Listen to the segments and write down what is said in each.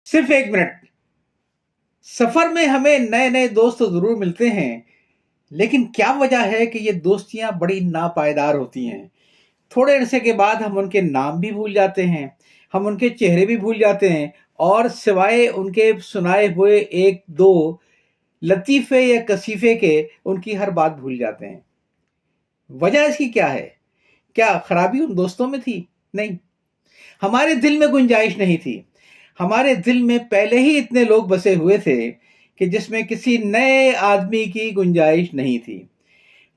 सिर्फ 1 मिनट। सफर में हमें नए नए दोस्त तो जरूर मिलते हैं, लेकिन क्या वजह है कि ये दोस्तियां बड़ी नापायदार होती हैं। थोड़े अरसे के बाद हम उनके नाम भी भूल जाते हैं, हम उनके चेहरे भी भूल जाते हैं, और सिवाय उनके सुनाए हुए एक दो लतीफे या कसीफे के उनकी हर बात भूल जाते हैं। वजह इसकी क्या है? क्या खराबी उन दोस्तों में थी? नहीं, हमारे दिल में गुंजाइश नहीं थी। हमारे दिल में पहले ही इतने लोग बसे हुए थे कि जिसमें किसी नए आदमी की गुंजाइश नहीं थी।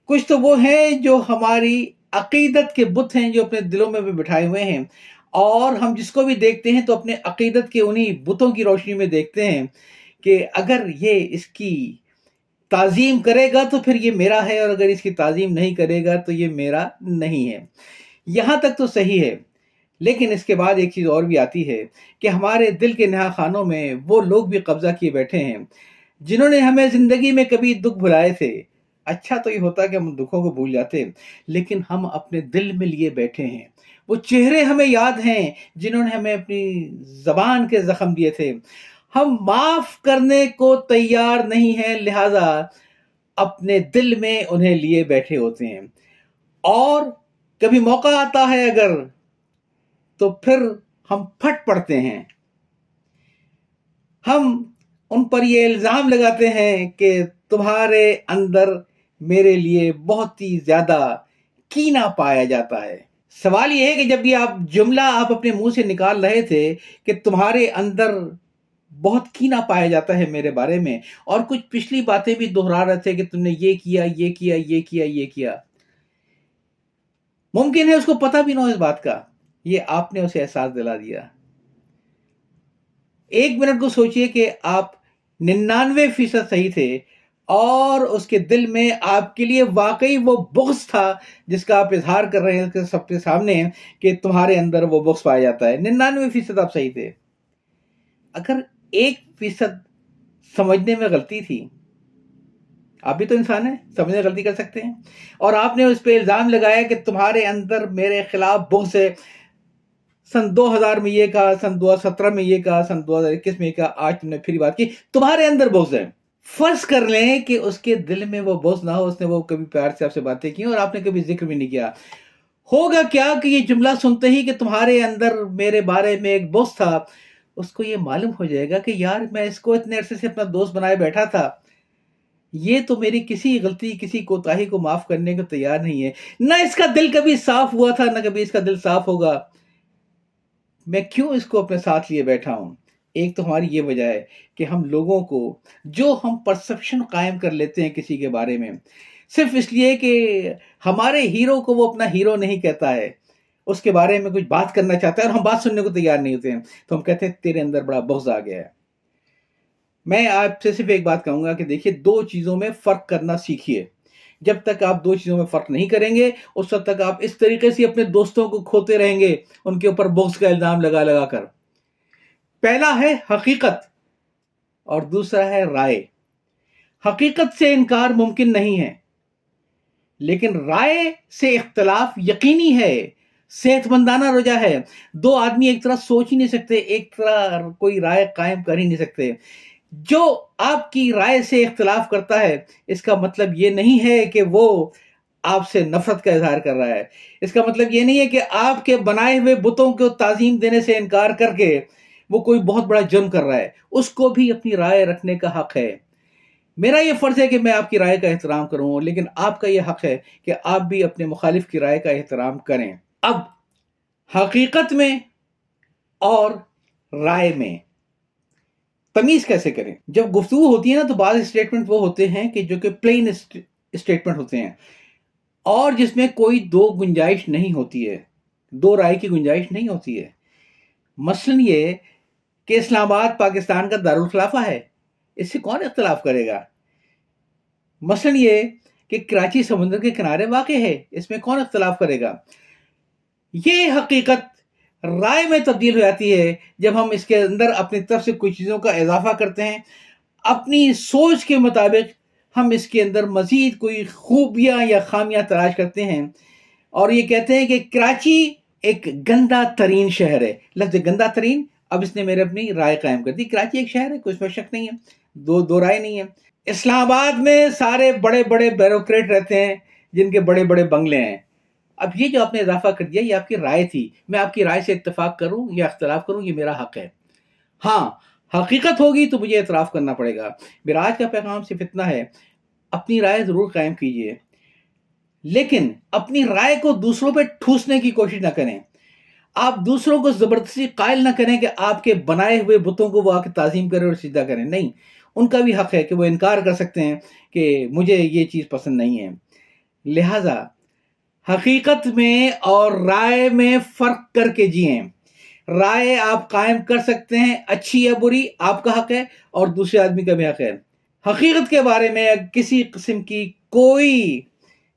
कुछ तो वो हैं जो हमारी अकीदत के बुत हैं, जो अपने दिलों में भी बिठाए हुए हैं, और हम जिसको भी देखते हैं तो अपने अकीदत के उन्हीं बुतों की रोशनी में देखते हैं कि अगर ये इसकी ताज़ीम करेगा तो फिर ये मेरा है, और अगर इसकी ताज़ीम नहीं करेगा तो ये मेरा नहीं है। यहाँ तक तो सही है, लेकिन इसके बाद एक चीज़ और भी आती है कि हमारे दिल के नहा खानों में वो लोग भी कब्जा किए बैठे हैं जिन्होंने हमें ज़िंदगी में कभी दुख भुलाए थे। अच्छा तो ये होता कि हम दुखों को भूल जाते, लेकिन हम अपने दिल में लिए बैठे हैं। वो चेहरे हमें याद हैं जिन्होंने हमें अपनी ज़बान के ज़ख्म दिए थे। हम माफ़ करने को तैयार नहीं हैं, लिहाजा अपने दिल में उन्हें लिए बैठे होते हैं। और कभी मौका आता है अगर, तो फिर हम फट पड़ते हैं। हम उन पर ये इल्ज़ाम लगाते हैं कि तुम्हारे अंदर मेरे लिए बहुत ही ज़्यादा कीना पाया जाता है। सवाल ये है कि जब ये जुमला आप अपने मुंह से निकाल रहे थे कि तुम्हारे अंदर बहुत कीना पाया जाता है मेरे बारे में, और कुछ पिछली बातें भी दोहरा रहे थे कि तुमने ये किया, ये किया, ये किया, ये किया, मुमकिन है उसको पता भी ना हो इस बात का, ये आपने उसे एहसास दिला दिया। 1 मिनट को सोचिए कि आप 99% सही थे, और उसके दिल में आपके लिए वाकई वो बुग़्ज़ था जिसका आप इजहार कर रहे हैं सबके सामने कि तुम्हारे अंदर वो बुग़्ज़ पाया जाता है। 99% आप सही थे। अगर 1% समझने में गलती थी, आप भी तो इंसान हैं, समझने में गलती कर सकते हैं, और आपने उस पर इल्ज़ाम लगाया कि तुम्हारे अंदर मेरे खिलाफ बुग़्ज़ है। सन 2000 में ये कहा, सन 2017 में ये कहा, सन 2021 में ये कहा, आज तुमने फिर बात की तुम्हारे अंदर बुग़्ज़ है। फर्ज कर लें कि उसके दिल में वो बुग़्ज़ ना हो, उसने वो कभी प्यार से आपसे बातें की और आपने कभी जिक्र भी नहीं किया। होगा क्या कि ये जुमला सुनते ही कि तुम्हारे अंदर मेरे बारे में एक बुग़्ज़ था, उसको ये मालूम हो जाएगा कि यार मैं इसको इतने अरसे से अपना दोस्त बनाए बैठा था, ये तो मेरी किसी गलती, किसी कोताही को माफ़ करने को तैयार नहीं है। ना इसका दिल कभी साफ़ हुआ था, ना कभी इसका दिल साफ़ होगा। मैं क्यों इसको अपने साथ लिए बैठा हूँ? एक तो हमारी ये वजह है कि हम लोगों को जो हम परसेप्शन कायम कर लेते हैं किसी के बारे में, सिर्फ़ इसलिए कि हमारे हीरो को वो अपना हीरो नहीं कहता है, उसके बारे में कुछ बात करना चाहता है और हम बात सुनने को तैयार नहीं होते हैं, तो हम कहते हैं तेरे अंदर बड़ा बुग़्ज़ आ गया है। मैं आपसे सिर्फ़ एक बात कहूँगा कि देखिए 2 चीज़ों में फ़र्क करना सीखिए। जब तक आप 2 चीज़ों में फ़र्क नहीं करेंगे, उस वक़्त तक आप इस तरीके से अपने दोस्तों को खोते रहेंगे, उनके ऊपर बुग़्ज़ का इल्ज़ाम लगा-लगा कर। पहला है हकीकत और दूसरा है राय। हकीकत से इनकार मुमकिन नहीं है, लेकिन राय से इख्तिलाफ यकीनी है, सेहतमंदाना रवैया है। 2 आदमी एक तरह सोच ही नहीं सकते, एक तरह कोई राय कायम कर ही नहीं सकते। जो आपकी राय से इख्तिलाफ करता है, इसका मतलब ये नहीं है कि वो आपसे नफ़रत का इज़हार कर रहा है। इसका मतलब ये नहीं है कि आपके बनाए हुए बुतों को ताज़ीम देने से इनकार करके वो कोई बहुत बड़ा जुर्म कर रहा है। उसको भी अपनी राय रखने का हक़ है। मेरा ये फ़र्ज़ है कि मैं आपकी राय का एहतराम करूँ, लेकिन आपका ये हक़ है कि आप भी अपने मुख़ालिफ़ की राय का एहतराम करें। अब हकीकत में और राय में तमीज़ कैसे करें? जब गुफ्तगू होती है ना, तो बाज़ स्टेटमेंट वो होते हैं कि जो कि प्लेन स्टेटमेंट होते हैं और जिसमें कोई दो गुंजाइश नहीं होती है, दो राय की गुंजाइश नहीं होती है। मसलन ये कि इस्लामाबाद पाकिस्तान का दारुल खिलाफा है, इससे कौन इख्तिलाफ करेगा? मसलन ये कि कराची समुद्र के किनारे वाक़ है, इसमें कौन इख्तिलाफ करेगा? ये हकीकत राय में तब्दील हो जाती है जब हम इसके अंदर अपनी तरफ से कुछ चीज़ों का इजाफा करते हैं, अपनी सोच के मुताबिक हम इसके अंदर मज़ीद कोई खूबियाँ या खामियाँ तलाश करते हैं और ये कहते हैं कि कराची एक गंदा तरीन शहर है। लफ्ज़ गंदा तरीन اب اس نے میرے اپنی رائے قائم کر دی. کراچی ایک شہر ہے، کوئی اس میں شک نہیں ہے، دو رائے نہیں ہے. اسلام آباد میں سارے بڑے بڑے بیوروکریٹ رہتے ہیں جن کے بڑے بڑے بنگلے ہیں. اب یہ جو آپ نے اضافہ کر دیا یہ آپ کی رائے تھی، میں آپ کی رائے سے اتفاق کروں یا اختلاف کروں یہ میرا حق ہے. ہاں حقیقت ہوگی تو مجھے اعتراف کرنا پڑے گا. میرا آج کا پیغام صرف اتنا ہے، اپنی رائے ضرور قائم کیجئے لیکن اپنی رائے کو دوسروں پہ ٹھوسنے کی کوشش نہ کریں. آپ دوسروں کو زبردستی قائل نہ کریں کہ آپ کے بنائے ہوئے بتوں کو وہ آ کے تعظیم کریں اور سجدہ کریں. نہیں، ان کا بھی حق ہے کہ وہ انکار کر سکتے ہیں کہ مجھے یہ چیز پسند نہیں ہے. لہٰذا حقیقت میں اور رائے میں فرق کر کے جئیں. رائے آپ قائم کر سکتے ہیں، اچھی یا بری آپ کا حق ہے اور دوسرے آدمی کا بھی حق ہے. حقیقت کے بارے میں کسی قسم کی کوئی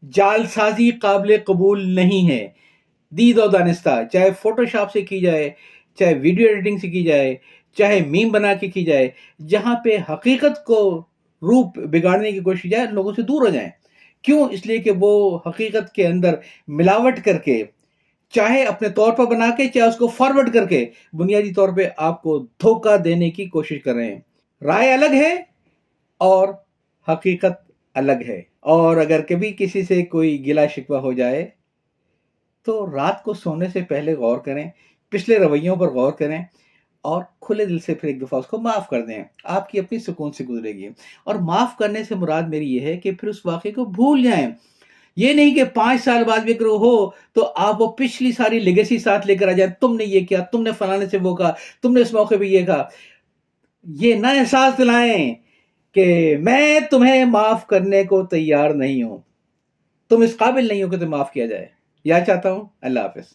جال سازی قابل قبول نہیں ہے. دید و دانستہ، چاہے فوٹو شاپ سے کی جائے، چاہے ویڈیو ایڈیٹنگ سے کی جائے، چاہے میم بنا کے کی جائے، جہاں پہ حقیقت کو روپ بگاڑنے کی کوشش کی جائے لوگوں سے دور ہو جائیں. کیوں؟ اس لیے کہ وہ حقیقت کے اندر ملاوٹ کر کے، چاہے اپنے طور پر بنا کے چاہے اس کو فارورڈ کر کے، بنیادی طور پہ آپ کو دھوکہ دینے کی کوشش کر رہے ہیں. رائے الگ ہے اور حقیقت الگ ہے. اور اگر کبھی کسی سے کوئی گلا شکوہ ہو جائے تو رات کو سونے سے پہلے غور کریں، پچھلے رویوں پر غور کریں اور کھلے دل سے پھر ایک دفعہ اس کو معاف کر دیں. آپ کی اپنی سکون سے گزرے گی. اور معاف کرنے سے مراد میری یہ ہے کہ پھر اس واقعے کو بھول جائیں. یہ نہیں کہ 5 سال بعد بھی اگر ہو تو آپ وہ پچھلی ساری لیگیسی ساتھ لے کر آ جائیں، تم نے یہ کیا، تم نے فلانے سے وہ کہا، تم نے اس موقع پہ یہ کہا. یہ نہ احساس دلائیں کہ میں تمہیں معاف کرنے کو تیار نہیں ہوں، تم اس قابل نہیں ہو کہ تمہیں معاف کیا جائے. یاد چاہتا ہوں. اللہ حافظ.